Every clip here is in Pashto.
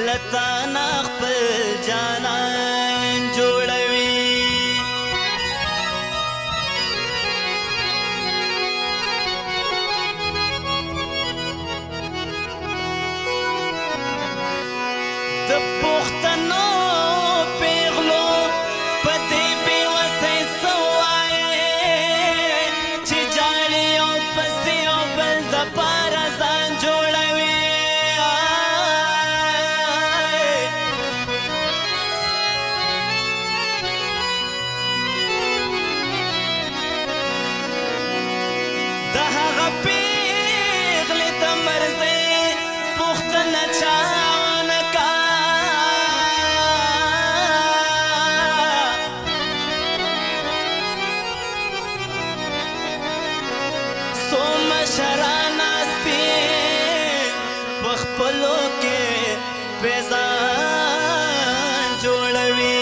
لتانا خپل جانان جوړوي د پښتنو پیغلو په دې بېوسۍ څه وایې چې جاړي یو پسې یو بل دپاره ځان جوړوي د هغه پیغلې د مرزۍ پوښتنه چا ونه کا څو مشران ناست دي په خپلو کې پرې ځان جوړوي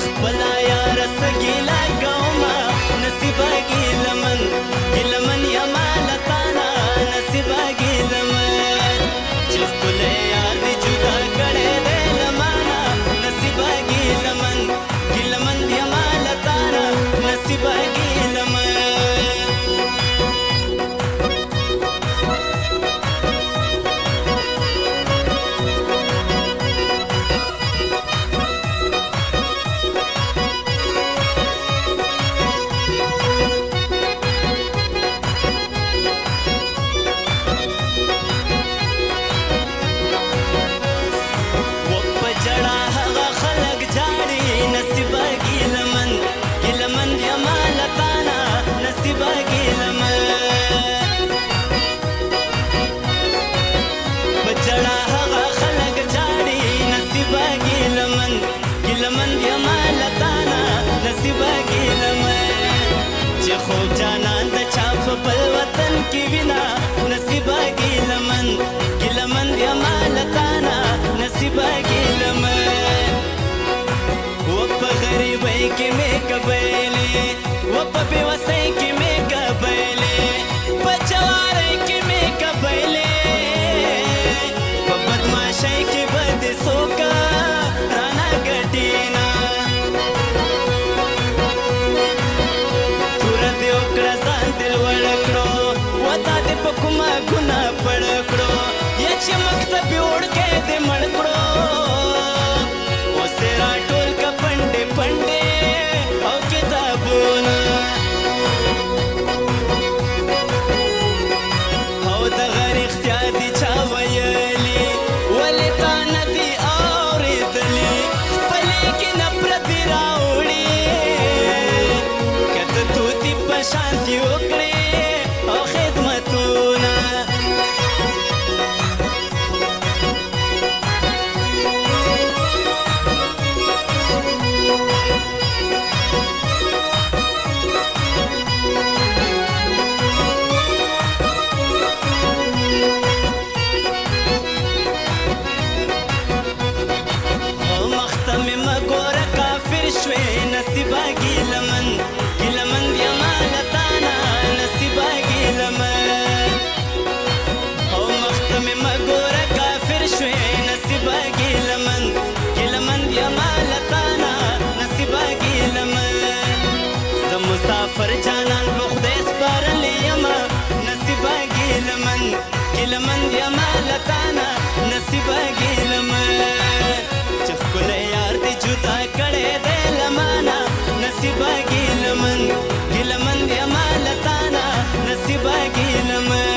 خپلا یار سګیلا کوما نصیبه ګیلمن ګیلمن یما لتانا نصیبه ګیلمن چې خپل یار دې جدا کړې دې لمانا نصیبه ګیلمن ګیلمن یما لتانا نصیبه ګیلمن خوب جانان د چا په بل وطن کې وینا نصیبه ګیلمن ګیلمن یما لتانا نصیبه ګیلمن و په غریبۍ کې مې کبیلې و په بېوسۍ کې مې کبیلې په جوارۍ کې مې کبیلې په بدماشۍ کې به دې څوک رانه ګټینا دل وړ کړو وتا دې په کومه ګناه پړ کړو یا چې مکتب وړ کې دې مړ کړو اوسې راټول کا پنډې پنډې او کتابونه او د غیر اختیار دي چا ویلي ولې تا نه دي اورېدلي خپلې کې نفرت دې راوړي که د توتي په شان دي وکړې او خدمتونه نصیبه ګیلمن ګیلمن یما لتانا نصیبه ګیلمن او مخته مې مه ګوره کافر شوې نصیبه ګیلمن ګیلمن یما لتانا نصیبه ګیلمن زه مسافر جانان په خدای سپارلی یمه نصیبه ګیلمن ګیلمن یما لتانا نصیبه ګیلمن چې ښکلی یار دې جدا کړی دی له مانه نصیبه ګیلمن ګیلمن یما لتانا نصیبه ګیلمن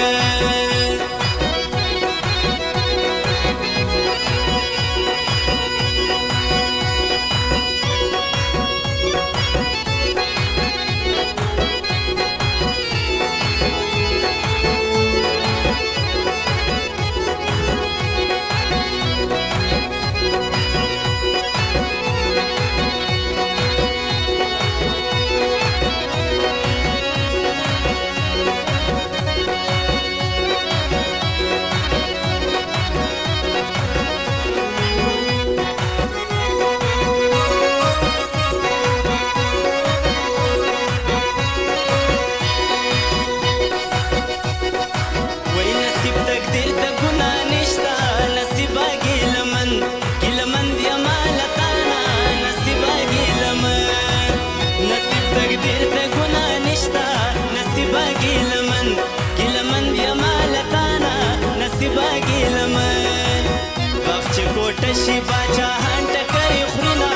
شي باچاهان ټکرې خوري نه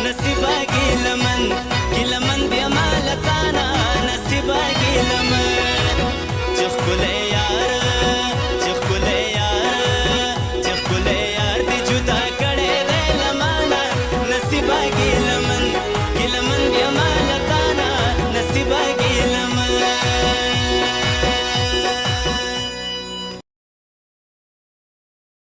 نصیبه ګیلمن ګیلمن بیا